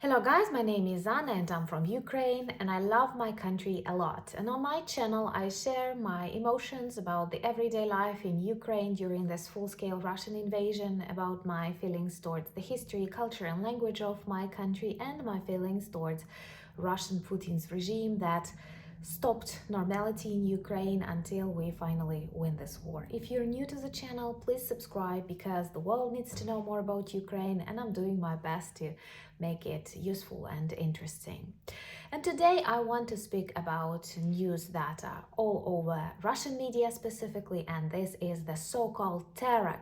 Hello guys, my name is Anna and I'm from Ukraine and I love my country a lot. And on my channel I share my emotions about the everyday life in Ukraine during this full-scale Russian invasion, about my feelings towards the history, culture and language of my country, and my feelings towards Russian Putin's regime that stopped normality in Ukraine until we finally win this war. If you're new to the channel, please subscribe because the world needs to know more about Ukraine and I'm doing my best to make it useful and interesting. And today I want to speak about news that are all over Russian media specifically, and this is the so-called terror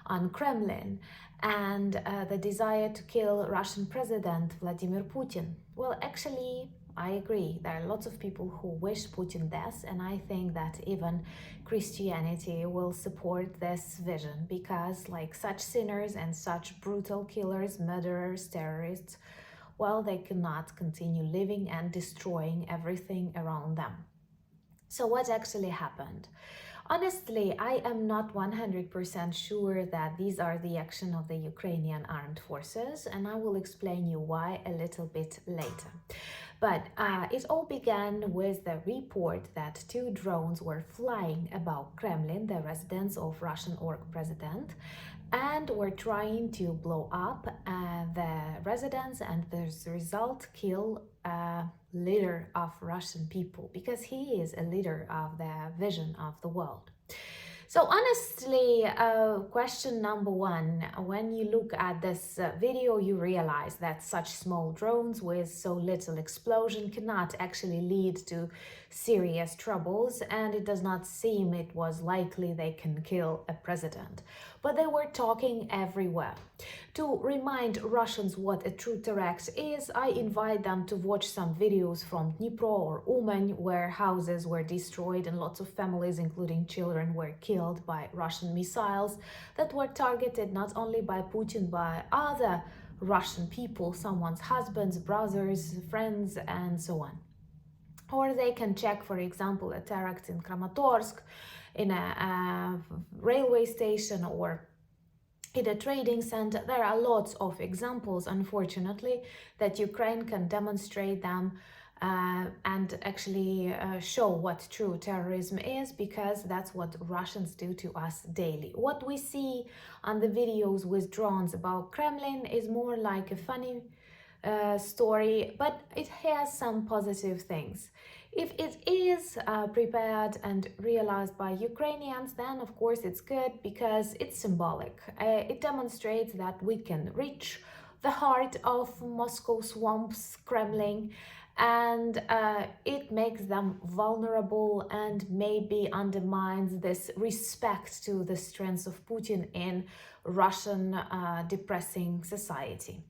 on Kremlin and the desire to kill Russian President Vladimir Putin. Well, actually, I agree. There are lots of people who wish Putin death, and I think that even Christianity will support this vision because, like, such sinners and such brutal killers, murderers, terrorists, well, they cannot continue living and destroying everything around them. So what actually happened? Honestly, I am not 100% sure that these are the action of the Ukrainian armed forces, and I will explain you why a little bit later. But it all began with the report that two drones were flying above Kremlin, the residence of Russian org president, and were trying to blow up the residence and as a result kill a leader of Russian people, because he is a leader of the vision of the world. So honestly, question number one, when you look at this video, you realize that such small drones with so little explosion cannot actually lead to serious troubles, and it does not seem it was likely they can kill a president. But they were talking everywhere. To remind Russians what a true terror is, I invite them to watch some videos from Dnipro or Uman, where houses were destroyed and lots of families, including children, were killed by Russian missiles that were targeted not only by Putin, but other Russian people, someone's husbands, brothers, friends, and so on. Or they can check, for example, a terror in Kramatorsk, in a railway station, or in a trading center. There are lots of examples, unfortunately, that Ukraine can demonstrate them and actually show what true terrorism is, because that's what Russians do to us daily. What we see on the videos with drones about Kremlin is more like a funny story, but it has some positive things. If it is prepared and realized by Ukrainians, then of course it's good because it's symbolic. It demonstrates that we can reach the heart of Moscow swamps, Kremlin, and it makes them vulnerable and maybe undermines this respect to the strength of Putin in Russian depressing society.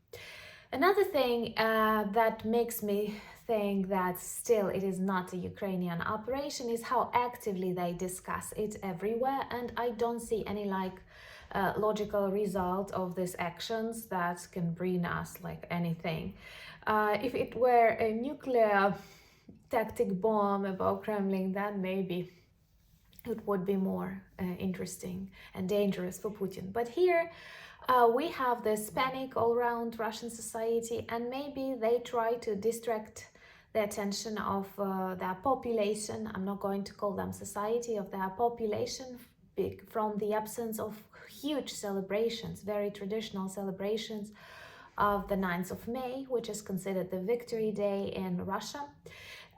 Another thing that makes me think that still it is not a Ukrainian operation is how actively they discuss it everywhere, and I don't see any logical result of these actions that can bring us like anything. If it were a nuclear tactic bomb above Kremlin, then maybe it would be more interesting and dangerous for Putin. But here we have this panic all around Russian society, and maybe they try to distract the attention of their population. I'm not going to call them society, of their population, from the absence of huge celebrations, very traditional celebrations of the 9th of May, which is considered the victory day in Russia.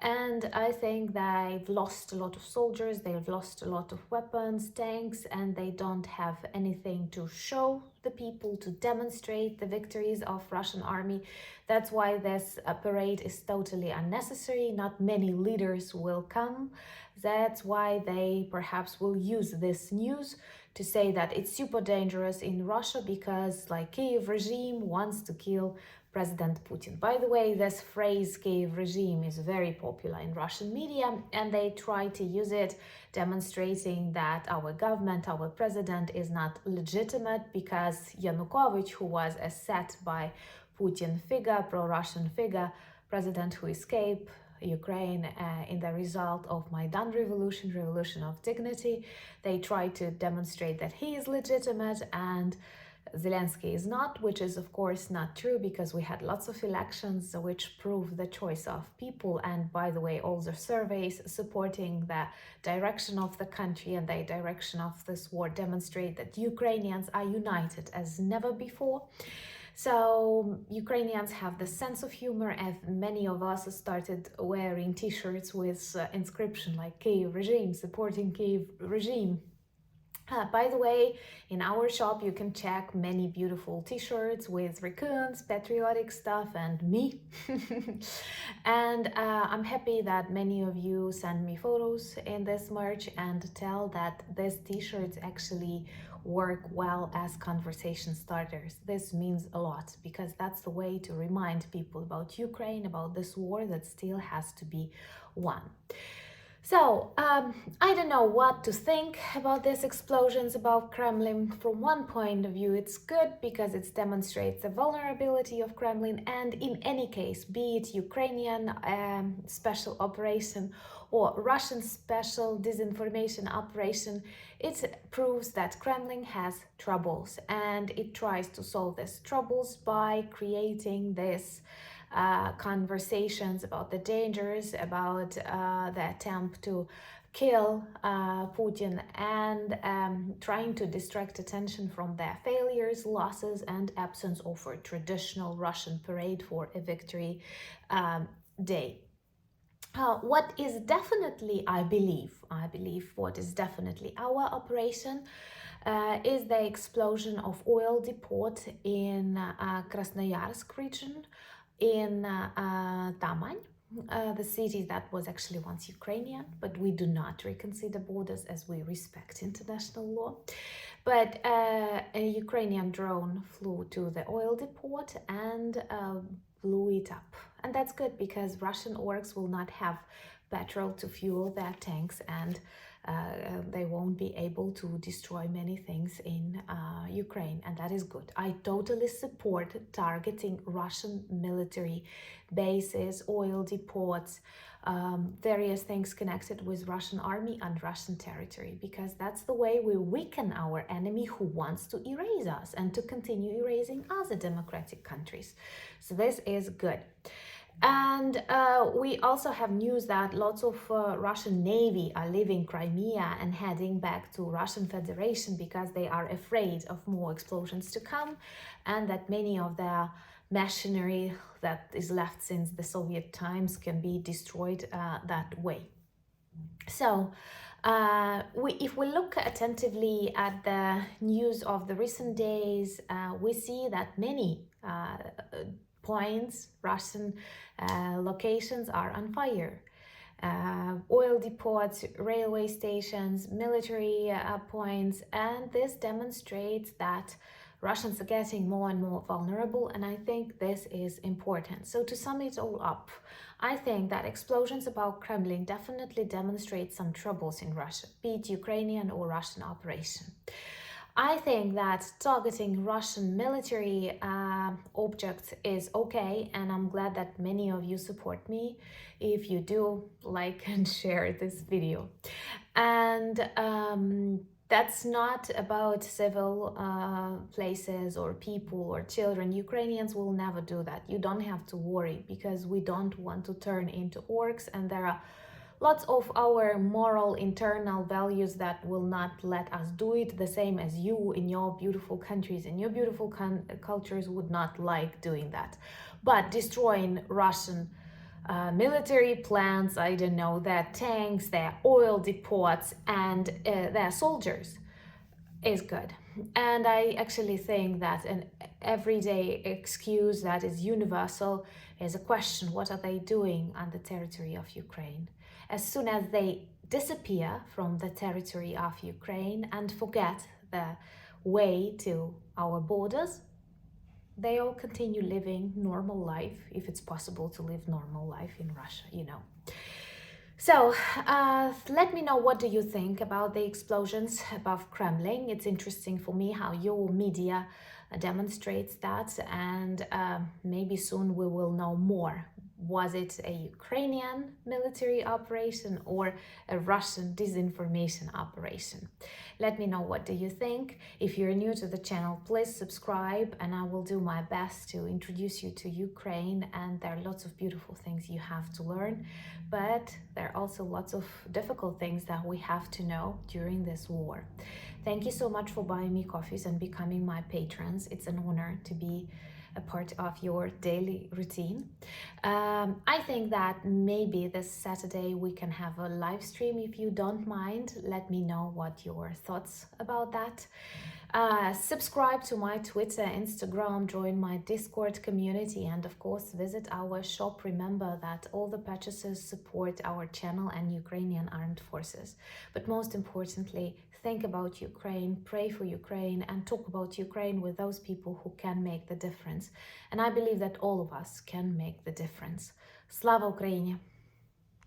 And I think they've lost a lot of soldiers, they've lost a lot of weapons, tanks, and they don't have anything to show the people, to demonstrate the victories of Russian army. That's why this parade is totally unnecessary. Not many leaders will come. That's why they perhaps will use this news to say that it's super dangerous in Russia because like Kiev regime wants to kill President Putin. By the way, this phrase Kiev regime is very popular in Russian media, and they try to use it demonstrating that our government, our president is not legitimate because Yanukovych, who was a set by Putin figure, pro-Russian figure, president who escaped Ukraine in the result of Maidan revolution of dignity, they try to demonstrate that he is legitimate and Zelensky is not, which is of course not true, because we had lots of elections which prove the choice of people. And by the way, all the surveys supporting the direction of the country and the direction of this war demonstrate that Ukrainians are united as never before. So Ukrainians have the sense of humor, and many of us started wearing t-shirts with inscription like Kyiv regime, supporting Kyiv regime. By the way, in our shop you can check many beautiful t-shirts with raccoons, patriotic stuff, and me. And I'm happy that many of you send me photos in this merch and tell that these t-shirts actually work well as conversation starters. This means a lot, because that's the way to remind people about Ukraine, about this war that still has to be won. So, I don't know what to think about these explosions above Kremlin. From one point of view, it's good because it demonstrates the vulnerability of Kremlin, and in any case, be it Ukrainian special operation or Russian special disinformation operation, it proves that Kremlin has troubles, and it tries to solve these troubles by creating this conversations about the dangers, about the attempt to kill Putin, and trying to distract attention from their failures, losses, and absence of a traditional Russian parade for a victory day. What is definitely, I believe what is definitely our operation is the explosion of oil depot in Krasnoyarsk region, in Taman, the city that was actually once Ukrainian, but we do not reconsider borders as we respect international law. But a Ukrainian drone flew to the oil depot and blew it up. And that's good, because Russian orcs will not have petrol to fuel their tanks, and they won't be able to destroy many things in Ukraine, and that is good. I totally support targeting Russian military bases, oil depots, various things connected with Russian army and Russian territory, because that's the way we weaken our enemy who wants to erase us and to continue erasing other democratic countries. So this is good. And we also have news that lots of Russian Navy are leaving Crimea and heading back to Russian Federation because they are afraid of more explosions to come, and that many of their machinery that is left since the Soviet times can be destroyed that way. So if we look attentively at the news of the recent days, we see that many points, Russian locations are on fire. Oil depots, railway stations, military points, and this demonstrates that Russians are getting more and more vulnerable, and I think this is important. So to sum it all up, I think that explosions above Kremlin definitely demonstrate some troubles in Russia, be it Ukrainian or Russian operation. I think that targeting Russian military objects is okay, and I'm glad that many of you support me. If you do, like and share this video. And that's not about civil places or people or children. Ukrainians will never do that. You don't have to worry, because we don't want to turn into orcs, and there are lots of our moral internal values that will not let us do it, the same as you in your beautiful countries and your beautiful cultures would not like doing that. But destroying Russian military plants, I don't know, their tanks, their oil depots, and their soldiers is good. And I actually think that an everyday excuse that is universal is a question: what are they doing on the territory of Ukraine? As soon as they disappear from the territory of Ukraine and forget the way to our borders, they all continue living normal life, if it's possible to live normal life in Russia, you know. So let me know, what do you think about the explosions above Kremlin? It's interesting for me how your media demonstrates that, and maybe soon we will know more Was it a Ukrainian military operation or a Russian disinformation operation? Let me know, what do you think? If you're new to the channel, please subscribe, and I will do my best to introduce you to Ukraine. And there are lots of beautiful things you have to learn, but there are also lots of difficult things that we have to know during this war. Thank you so much for buying me coffees and becoming my patrons. It's an honor to be a part of your daily routine. I think that maybe this Saturday we can have a live stream if you don't mind. Let me know what your thoughts about that. Subscribe to my Twitter, Instagram, join my Discord community, and of course visit our shop. Remember that all the purchases support our channel and Ukrainian armed forces. But most importantly, think about Ukraine, pray for Ukraine, and talk about Ukraine with those people who can make the difference. And I believe that all of us can make the difference. Slava Ukraini!